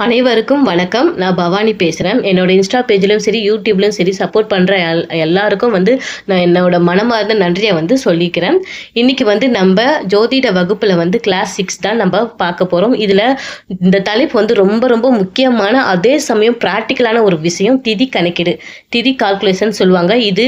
அனைவருக்கும் வணக்கம். நான் பவானி பேசுகிறேன். என்னோட இன்ஸ்டா பேஜ்லையும் சரி, யூடியூப்லையும் சரி சப்போர்ட் பண்ணுற எல்லாருக்கும் நான் என்னோட மனமார்ந்த நன்றியை சொல்லிக்கிறேன். இன்றைக்கி நம்ம ஜோதிட வகுப்பில் கிளாஸ் 6 தான் நம்ம பார்க்க போகிறோம். இதில் இந்த தலைப்பு ரொம்ப ரொம்ப முக்கியமான, அதே சமயம் ப்ராக்டிக்கலான ஒரு விஷயம், திதி கணக்கீடு, திதி கால்குலேஷன் சொல்லுவாங்க. இது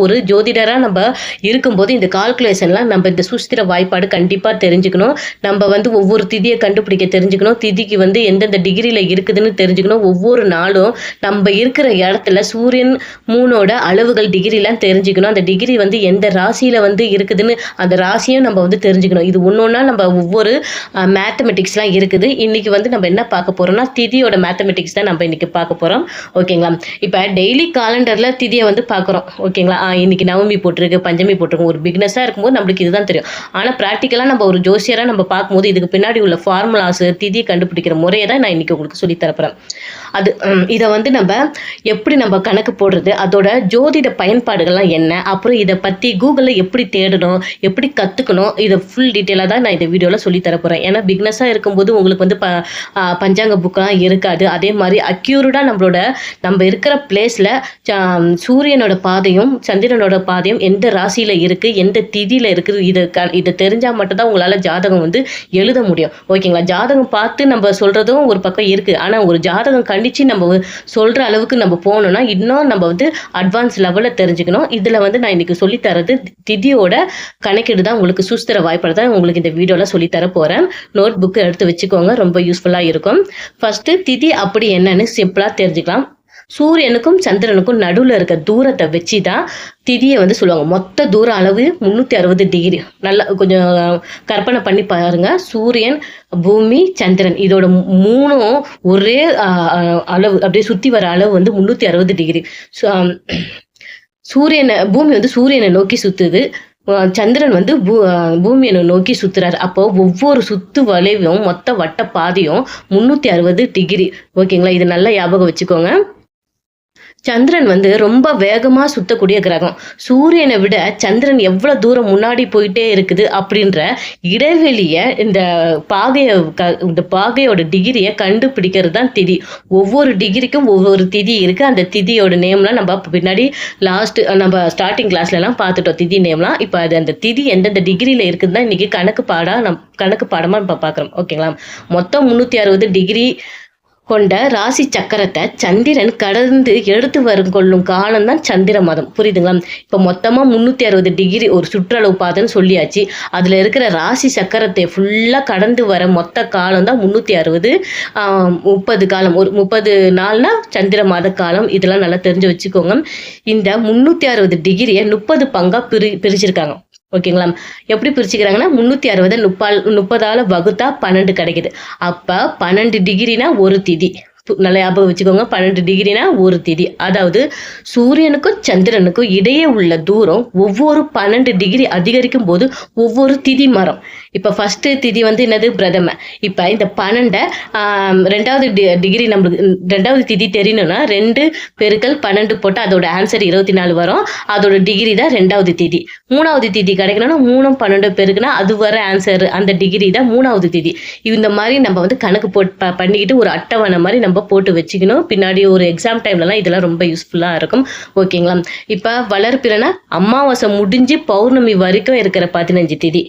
ஒரு ஜோதிடராக நம்ம இருக்கும்போது இந்த கால்குலேஷன்லாம் நம்ம இந்த சுஸ்திர வாய்ப்பாடு கண்டிப்பாக தெரிஞ்சுக்கணும். நம்ம ஒவ்வொரு திதியை கண்டுபிடிக்க தெரிஞ்சுக்கணும். திதிக்கு எந்தெந்த டிகிரியில் இருக்குதுன்னு தெரிஞ்சுக்கணும். ஒவ்வொரு நாளும் நம்ம இருக்கிற இடத்துல சூரியன் மூணோட அளவுகள் டிகிரிலாம் தெரிஞ்சுக்கணும். அந்த டிகிரி எந்த ராசியில் இருக்குதுன்னு அந்த ராசியும் நம்ம தெரிஞ்சுக்கணும். இது ஒன்றொன்னா நம்ம ஒவ்வொரு மேத்தமெட்டிக்ஸ்லாம் இருக்குது. இன்னைக்கு நம்ம என்ன பார்க்க போகிறோம்னா திதியோட மேத்தமெட்டிக்ஸ் தான் நம்ம இன்னைக்கு பார்க்க போகிறோம். ஓகேங்களா? இப்போ டெய்லி காலண்டரில் திதியை பார்க்குறோம். ஓகேங்களா? இன்னைக்கு நவமி போட்டிருக்கு, பஞ்சமி போட்டிருக்கு. ஒரு பிகினஸாக இருக்கும்போது நம்மளுக்கு இதுதான் தெரியும். ஆனால் ப்ராக்டிக்கலாக நம்ம ஒரு ஜோசியராக நம்ம பார்க்கும்போது இதுக்கு பின்னாடி உள்ள ஃபார்முலாஸ், திதியை கண்டுபிடிக்கிற முறையை தான் நான் இன்னைக்கு உங்களுக்கு சொல்லி தரப்போறேன். இதை நம்ம எப்படி நம்ம கணக்கு போடுறது, அதோட ஜோதிட பயன்பாடுகள்லாம் என்ன, அப்புறம் இதை பற்றி கூகுளில் எப்படி தேடணும், எப்படி கற்றுக்கணும், இதை ஃபுல் டீட்டெயிலாக தான் நான் இந்த வீடியோவில் சொல்லி தரப்போகிறேன். ஏன்னா பிக்னஸாக இருக்கும்போது உங்களுக்கு பஞ்சாங்க புக்கெலாம் இருக்காது. அதே மாதிரி அக்யூரேட்டாக நம்ம இருக்கிற பிளேஸில் சூரியனோட பாதையும் சந்திரனோட பாதையும் எந்த ராசியில் இருக்குது, எந்த திதியில் இருக்குது, இதை தெரிஞ்சால் மட்டும்தான் உங்களால் ஜாதகம் எழுத முடியும். ஓகேங்களா? ஜாதகம் பார்த்து நம்ம சொல்கிறதும் ஒரு பக்கம் இருக்குது. ஆனால் ஒரு ஜாதகம் கண்டித்து நம்ம சொல்கிற அளவுக்கு நம்ம போகணும்னா இன்னும் நம்ம அட்வான்ஸ் லெவலில் தெரிஞ்சுக்கணும். இதில் நான் இன்றைக்கி சொல்லித்தரது திதியோட கணக்கீடு தான். உங்களுக்கு சுஸ்திர வாய்ப்பாடு தான் உங்களுக்கு இந்த வீடியோவில் சொல்லித்தர போகிறேன். நோட் புக்கு எடுத்து வச்சுக்கோங்க, ரொம்ப யூஸ்ஃபுல்லாக இருக்கும். ஃபஸ்ட்டு திதி அப்படி என்னன்னு சிம்பிளாக தெரிஞ்சுக்கலாம். சூரியனுக்கும் சந்திரனுக்கும் நடுவில் இருக்க தூரத்தை வச்சு தான் திதியை சொல்லுவாங்க. மொத்த தூர அளவு 360 டிகிரி. நல்லா கொஞ்சம் கற்பனை பண்ணி பாருங்க. சூரியன், பூமி, சந்திரன் இதோட மூணும் ஒரே அளவு, அப்படியே சுற்றி வர அளவு 360 டிகிரி. பூமி சூரியனை நோக்கி சுத்துது, சந்திரன் பூமியை நோக்கி சுத்துறாரு. அப்போ ஒவ்வொரு சுத்து வளைவும் மொத்த வட்ட பாதையும் 360 டிகிரி. ஓகேங்களா? இது நல்லா ஞாபகம் வச்சுக்கோங்க. சந்திரன் ரொம்ப வேகமாக சுத்தக்கூடிய கிரகம். சூரியனை விட சந்திரன் எவ்வளோ தூரம் முன்னாடி போயிட்டே இருக்குது அப்படின்ற இடைவெளியை இந்த பாகையோட டிகிரியை கண்டுபிடிக்கிறது தான் திதி. ஒவ்வொரு டிகிரிக்கும் ஒவ்வொரு திதி இருக்குது. அந்த திதியோட நேம்லாம் நம்ம பின்னாடி நம்ம ஸ்டார்டிங் கிளாஸ்லலாம் பார்த்துட்டோம் திதி நேம்லாம். இப்போ அந்த திதி எந்தெந்த டிகிரியில் இருக்குதுன்னா இன்றைக்கி கணக்கு பாடமாக நம்ம பார்க்குறோம். ஓகேங்களா? மொத்தம் 360 டிகிரி கொண்ட ராசி சக்கரத்தை சந்திரன் கடந்து எடுத்து கொள்ளும் காலம் தான் சந்திர மாதம். புரியுதுங்களா? இப்போ மொத்தமாக 360 டிகிரி ஒரு சுற்றளவு பாதைன்னு சொல்லியாச்சு. அதில் இருக்கிற ராசி சக்கரத்தை ஃபுல்லாக கடந்து வர மொத்த காலம் தான் 360. 30 காலம், ஒரு 30 நாள்னா சந்திர மாத காலம். இதெல்லாம் நல்லா தெரிஞ்சு வச்சுக்கோங்க. இந்த 360 டிகிரியை 30 பங்காக பிரிச்சிருக்காங்க. ஓகேங்களா? எப்படி பிரிச்சுக்கிறாங்கன்னா 360 30ஆல் வகுத்தா 12 கிடைக்குது. அப்போ 12 டிகிரினா ஒரு திதி. நல்லா ஞாபகம் வச்சுக்கோங்க. 12 டிகிரினா ஒரு திதி. அதாவது சூரியனுக்கும் சந்திரனுக்கும் இடையே உள்ள தூரம் ஒவ்வொரு 12 டிகிரி அதிகரிக்கும் போது ஒவ்வொரு திதி மரம். இப்போ ஃபர்ஸ்ட் திதி என்னது? பிரதம. இப்போ இந்த 12 ரெண்டாவது டிகிரி நம்மளுக்கு ரெண்டாவது திதி தெரியணும்னா 2 பெருக்கல் 12 போட்டால் அதோட ஆன்சர் 24 வரும். அதோட டிகிரி தான் ரெண்டாவது திதி. மூணாவது திதி கிடைக்கணும்னா 3 12 பெருக்குனா அது வர ஆன்சர், அந்த டிகிரி தான் மூணாவது திதி. இந்த மாதிரி நம்ம கணக்கு பண்ணிக்கிட்டு ஒரு அட்டவணை மாதிரி நம்ம போட்டு வச்சுக்கணும். பின்னாடி ஒரு எக்ஸாம் டைம்லலாம் இதெல்லாம் ரொம்ப யூஸ்ஃபுல்லாக இருக்கும். ஓகேங்களா? இப்போ வளர்ப்பிறனா அமாவாசை முடிஞ்சு பௌர்ணமி வரைக்கும் இருக்கிற 15 திதி.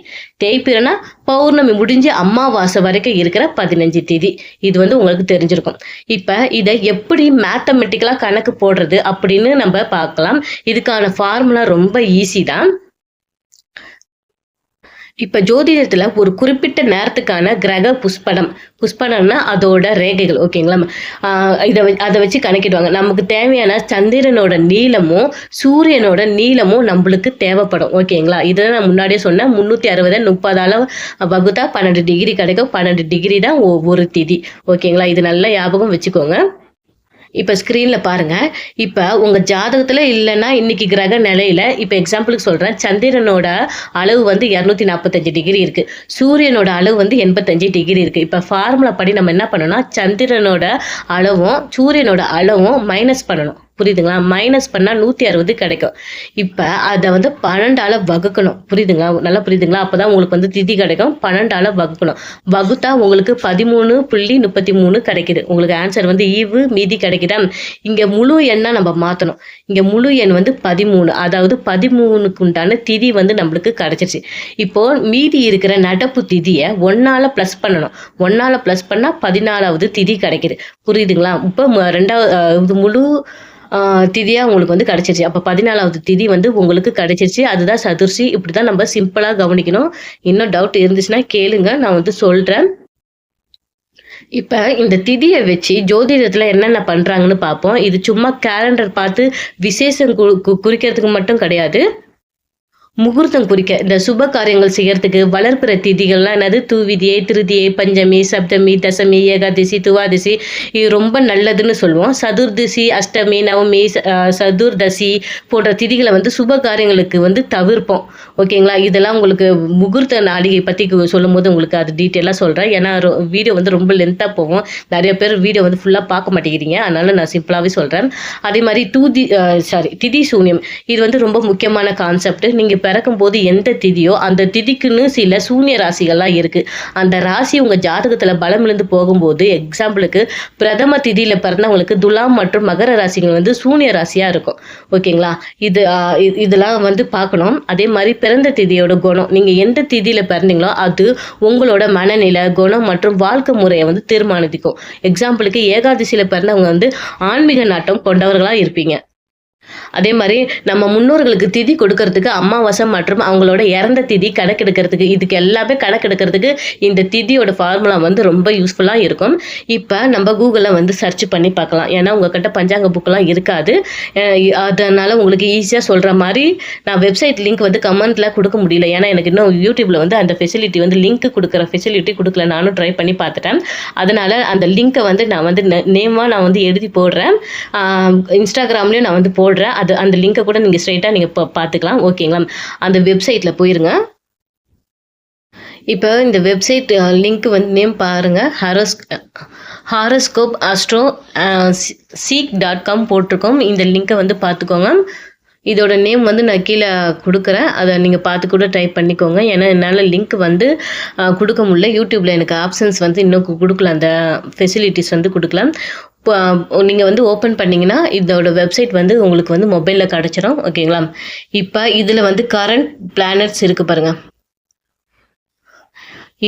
தேய்பிறனா பௌர்ணமி முடிஞ்சு அமாவாசை வரைக்கும் இருக்கிற 15 திதி. இது உங்களுக்கு தெரிஞ்சிருக்கும். இப்போ இதை எப்படி மேத்தமெட்டிக்கலாக கணக்கு போடுறது அப்படின்னு நம்ம பார்க்கலாம். இதுக்கான ஃபார்முலா ரொம்ப ஈஸி தான். இப்போ ஜோதிடத்தில் ஒரு குறிப்பிட்ட நேரத்துக்கான கிரக புஷ்படம்னா அதோட ரேகைகள். ஓகேங்களா? அதை வச்சு கணக்கிடுவாங்க. நமக்கு தேவையான சந்திரனோட நீளமும் சூரியனோட நீளமும் நம்மளுக்கு தேவைப்படும். ஓகேங்களா? இதை நான் முன்னாடியே சொன்னேன். 360 30ஆல் வகுத்தா 12 டிகிரி கிடைக்கும். 12 டிகிரி தான் ஒவ்வொரு திதி. ஓகேங்களா? இது நல்லா ஞாபகம் வச்சுக்கோங்க. இப்போ ஸ்க்ரீனில் பாருங்கள். இப்போ உங்கள் ஜாதகத்தில் இல்லைன்னா இன்றைக்கி கிரக நிலையில், இப்போ எக்ஸாம்பிளுக்கு சொல்கிறேன், சந்திரனோட அளவு 245 டிகிரி இருக்குது. சூரியனோட அளவு 85 டிகிரி இருக்குது. இப்போ ஃபார்முலா படி நம்ம என்ன பண்ணணும்னா சந்திரனோட அளவும் சூரியனோட அளவும் மைனஸ் பண்ணணும். புரியுதுங்களா? மைனஸ் பண்ணால் 160 கிடைக்கும். இப்போ அதை வந்து 12ஆல் வகுக்கணும். புரியுதுங்களா? நல்லா புரியுதுங்களா? அப்போ தான் உங்களுக்கு வந்து திதி கிடைக்கும். 12ஆல் வகுக்கணும். வகுத்தா உங்களுக்கு 13.33 கிடைக்குது. உங்களுக்கு ஆன்சர் வந்து ஈவு மீதி கிடைக்குதா? இங்கே முழு எண்ணா நம்ம மாற்றணும். இங்கே முழு எண் வந்து 13. அதாவது 13க்கு உண்டான திதி வந்து நம்மளுக்கு கிடைச்சிருச்சு. இப்போ மீதி இருக்கிற நடப்பு திதியை 1ஆல் ப்ளஸ் பண்ணணும். 1ஆல் ப்ளஸ் பண்ணால் 14வது திதி கிடைக்குது. புரியுதுங்களா? இப்போ ரெண்டாவது முழு திதியா உங்களுக்கு வந்து கிடைச்சிருச்சு. அப்போ 14வது திதி வந்து உங்களுக்கு கிடைச்சிருச்சு. அதுதான் சதுர்த்தி. இப்படி தான் நம்ம சிம்பிளா கவனிக்கணும். இன்னும் டவுட் இருந்துச்சுன்னா கேளுங்க, நான் வந்து சொல்றேன். இப்ப இந்த திதிய வச்சு ஜோதிடத்துல என்னென்ன பண்றாங்கன்னு பார்ப்போம். இது சும்மா கேலண்டர் பார்த்து விசேஷம் குறிக்கிறதுக்கு மட்டும் கிடையாது. முகூர்த்தம் குறிக்க இந்த சுப காரியங்கள் செய்யறதுக்கு வளர்ப்பிற திதிகள்லாம் என்னது, தூவிதியை, திருதியை, பஞ்சமி, சப்தமி, தசமி, ஏகாதசி, துவாதசி, இது ரொம்ப நல்லதுன்னு சொல்லுவோம். சதுர்தசி, அஷ்டமி, நவமி, சதுர்தசி போன்ற திதிகளை வந்து சுப காரியங்களுக்கு வந்து தவிர்ப்போம். ஓகேங்களா? இதெல்லாம் உங்களுக்கு முகூர்த்த நாளிகை பற்றி சொல்லும் போது உங்களுக்கு அது டீட்டெயிலாக சொல்கிறேன். ஏன்னா வீடியோ வந்து ரொம்ப லென்த்தாக போகும். நிறைய பேர் வீடியோ வந்து ஃபுல்லாக பார்க்க மாட்டேங்கிறீங்க. அதனால நான் சிம்பிளாகவே சொல்கிறேன். அதே மாதிரி திதி சூன்யம், இது வந்து ரொம்ப முக்கியமான கான்செப்ட். நீங்கள் பிறக்கும் போது எந்த திதியோ அந்த திதிக்குன்னு சில சூன்ய ராசிகள்லாம் இருக்கு. அந்த ராசி உங்க ஜாதகத்துல பலம் இழந்து போகும்போது, எக்ஸாம்பிளுக்கு பிரதம திதியில பிறந்தவங்களுக்கு துலாம் மற்றும் மகர ராசிகள் வந்து சூன்ய ராசியா இருக்கும். ஓகேங்களா? இதெல்லாம் வந்து பார்க்கணும். அதே மாதிரி பிறந்த திதியோட குணம், நீங்க எந்த திதியில பிறந்தீங்களோ அது உங்களோட மனநிலை, குணம் மற்றும் வாழ்க்கை முறையை வந்து தீர்மானிக்கும். எக்ஸாம்பிளுக்கு ஏகாதசியில பிறந்தவங்க வந்து ஆன்மீக நாட்டம் கொண்டவர்களா இருப்பீங்க. அதே மாதிரி நம்ம முன்னோர்களுக்கு திதி கொடுக்கறதுக்கு அமாவாசை மற்றும் அவங்களோட இறந்த திதி கணக்கெடுக்கிறதுக்கு, இதுக்கு எல்லாமே கணக்கெடுக்கிறதுக்கு இந்த திதியோட ஃபார்முலா வந்து ரொம்ப யூஸ்ஃபுல்லாக இருக்கும். இப்போ நம்ம கூகுளில் வந்து சர்ச் பண்ணி பார்க்கலாம். ஏன்னா உங்ககிட்ட பஞ்சாங்க புக்கெலாம் இருக்காது. அதனால உங்களுக்கு ஈஸியாக சொல்கிற மாதிரி நான் வெப்சைட் லிங்க் வந்து கமெண்ட்டில் கொடுக்க முடியல. ஏன்னா எனக்கு இன்னும் யூடியூப்பில் வந்து அந்த ஃபெசிலிட்டி வந்து லிங்க் கொடுக்குற ஃபெசிலிட்டி கொடுக்கல. நானும் ட்ரை பண்ணி பார்த்துட்டேன். அதனால அந்த லிங்க்கை வந்து நான் வந்து நேமாக நான் வந்து எழுதி போடுறேன். இன்ஸ்டாகிராம்லேயும் நான் வந்து போடுறேன். அது அந்த லிங்கை கூட நீங்க ஸ்ட்ரைட்டா நீங்க பார்த்துக்கலாம். ஓகேங்களா? அந்த வெப்சைட்ல போயிருங்க. இப்போ இந்த வெப்சைட் லிங்க் வந்து நேம் பாருங்க. ஹாரோஸ்கோப் ஆஸ்ட்ரோ seek.com போட்டிருக்கோம். இந்த லிங்கை வந்து பார்த்துக்கோங்க. இதோட நேம் வந்து நான் கீழே கொடுக்குறேன். அதை நீங்கள் பார்த்து கூட டைப் பண்ணிக்கோங்க. ஏன்னா என்னால் லிங்க் வந்து கொடுக்க முடியல. யூடியூப்பில் எனக்கு ஆப்ஷன்ஸ் வந்து இன்னும் கொடுக்கல, அந்த ஃபெசிலிட்டிஸ் வந்து கொடுக்கல. இப்போ நீங்கள் வந்து ஓப்பன் பண்ணிங்கன்னா இதோட வெப்சைட் வந்து உங்களுக்கு வந்து மொபைலில் கிடச்சிரும். ஓகேங்களா? இப்போ இதில் வந்து கரண்ட் பிளானட்ஸ் இருக்குது பாருங்கள்.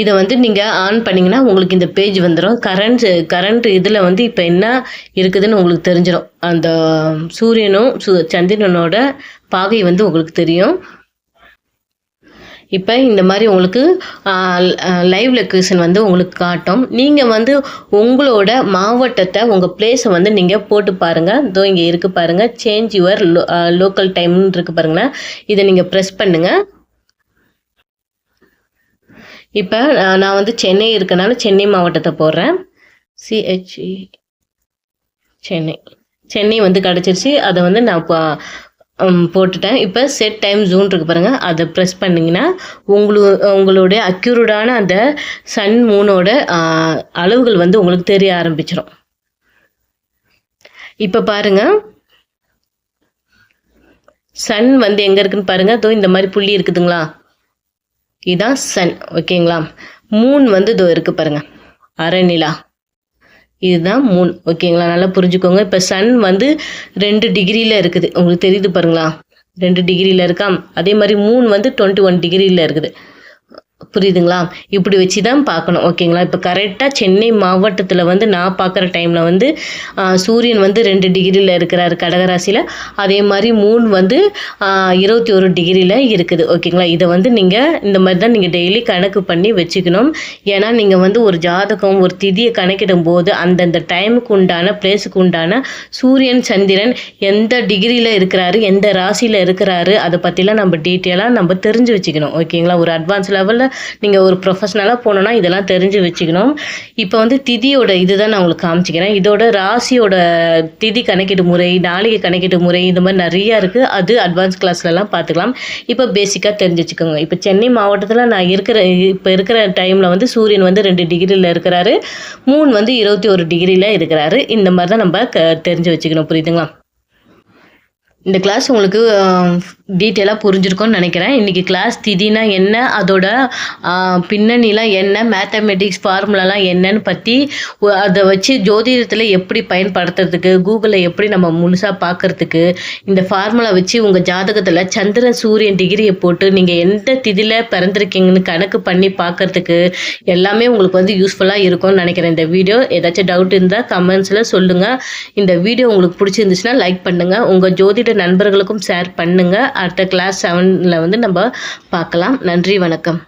இதை வந்து நீங்கள் ஆன் பண்ணிங்கன்னா உங்களுக்கு இந்த பேஜ் வந்துடும். கரண்ட் இதில் வந்து இப்போ என்ன இருக்குதுன்னு உங்களுக்கு தெரிஞ்சிடும். அந்த சூரியனும் சந்திரனோட பாகை வந்து உங்களுக்கு தெரியும். இப்போ இந்த மாதிரி உங்களுக்கு லைவ் லொக்கேஷன் வந்து உங்களுக்கு காட்டும். நீங்கள் வந்து உங்களோட மாவட்டத்தை, உங்கள் பிளேஸை வந்து நீங்கள் போட்டு பாருங்கள். இதோ இங்கே இருக்குது பாருங்கள், சேஞ்ச் யுவர் லோக்கல் டைம்னு இருக்குது பாருங்களேன். இதை நீங்கள் ப்ரெஸ் பண்ணுங்கள். இப்போ நான் வந்து சென்னை இருக்கனால சென்னை மாவட்டத்தை போடுறேன். CHE சென்னை வந்து கிடச்சிருச்சு. அதை வந்து நான் போட்டுட்டேன். இப்போ செட் டைம் ஜோன் இருக்கு பாருங்கள், அதை ப்ரெஸ் பண்ணிங்கன்னா உங்களுடைய அக்யூரேட்டான அந்த சன் மூனோட அளவுகள் வந்து உங்களுக்கு தெரிய ஆரம்பிச்சிடும். இப்போ பாருங்கள், சன் வந்து எங்கே இருக்குன்னு பாருங்கள். அதோ இந்த மாதிரி புள்ளி இருக்குதுங்களா, இதுதான் சன். ஓகேங்களா? மூன் வந்து இதோ இருக்குது பாருங்கள், அரை நிலா, இதுதான் மூன். ஓகேங்களா? நல்லா புரிஞ்சுக்கோங்க. இப்போ சன் வந்து 2 டிகிரியில் இருக்குது, உங்களுக்கு தெரியுது பாருங்களா, 2 டிகிரியில் இருக்கா. அதே மாதிரி மூன் வந்து 21 டிகிரியில் இருக்குது. புரியுதுங்களா? இப்படி வச்சு தான் பார்க்கணும். ஓகேங்களா? இப்போ கரெக்டாக சென்னை மாவட்டத்தில் வந்து நான் பார்க்குற டைமில் வந்து சூரியன் வந்து 2 டிகிரியில் இருக்கிறாரு கடகராசியில். அதே மாதிரி மூன் வந்து 21 டிகிரியில் இருக்குது. ஓகேங்களா? இதை வந்து நீங்கள் இந்த மாதிரி தான் நீங்கள் டெய்லி கணக்கு பண்ணி வச்சுக்கணும். ஏன்னா நீங்கள் வந்து ஒரு ஜாதகம், ஒரு திதியை கணக்கிடும் போது அந்தந்த டைமுக்கு உண்டான பிளேஸுக்கு உண்டான சூரியன் சந்திரன் எந்த டிகிரியில் இருக்கிறாரு, எந்த ராசியில் இருக்கிறாரு, அதை பற்றிலாம் நம்ம டீட்டெயிலாக நம்ம தெரிஞ்சு வச்சுக்கணும். ஓகேங்களா? ஒரு அட்வான்ஸ் லெவலில் நீங்கள் ஒரு ப்ரொஃபஷனலாக போனோன்னா இதெல்லாம் தெரிஞ்சு வச்சுக்கணும். இப்போ வந்து திதியோட இதுதான் நான் உங்களுக்கு காமிச்சிக்கிறேன். இதோட ராசியோட திதி கணக்கீட்டு முறை, நாளிகை கணக்கீட்டு முறை, இந்த மாதிரி நிறையா இருக்குது. அது அட்வான்ஸ் கிளாஸ்லலாம் பார்த்துக்கலாம். இப்போ பேசிக்காக தெரிஞ்சு வச்சுக்கோங்க. இப்போ சென்னை மாவட்டத்தில் நான் இப்போ இருக்கிற டைமில் வந்து சூரியன் வந்து 2 டிகிரியில் இருக்கிறாரு, மூன் வந்து 21 டிகிரியில் இருக்கிறாரு. இந்த மாதிரி தான் நம்ம தெரிஞ்சு வச்சுக்கணும். புரியுதுங்களா? இந்த கிளாஸ் உங்களுக்கு டீட்டெயிலாக புரிஞ்சிருக்கும்னு நினைக்கிறேன். இன்றைக்கி கிளாஸ் திதினா என்ன, அதோட பின்னணிலாம் என்ன, மேத்தமெட்டிக்ஸ் ஃபார்முலாலாம் என்னன்னு பற்றி அதை வச்சு ஜோதிடத்தில் எப்படி பயன்படுத்துறதுக்கு, கூகுளில் எப்படி நம்ம முழுசாக பார்க்குறதுக்கு, இந்த ஃபார்முலா வச்சு உங்கள் ஜாதகத்தில் சந்திரன் சூரியன் டிகிரியை போட்டு நீங்கள் எந்த திதியில் பிறந்திருக்கீங்கன்னு கணக்கு பண்ணி பார்க்குறதுக்கு எல்லாமே உங்களுக்கு வந்து யூஸ்ஃபுல்லாக இருக்கும்னு நினைக்கிறேன். இந்த வீடியோ ஏதாச்சும் டவுட் இருந்தால் கமெண்ட்ஸில் சொல்லுங்கள். இந்த வீடியோ உங்களுக்கு பிடிச்சிருந்துச்சுன்னா லைக் பண்ணுங்கள், உங்கள் ஜோதிட நண்பர்களுக்கும் ஷேர் பண்ணுங்கள். அடுத்த கிளாஸ் 7ல் வந்து நம்ம பார்க்கலாம். நன்றி, வணக்கம்.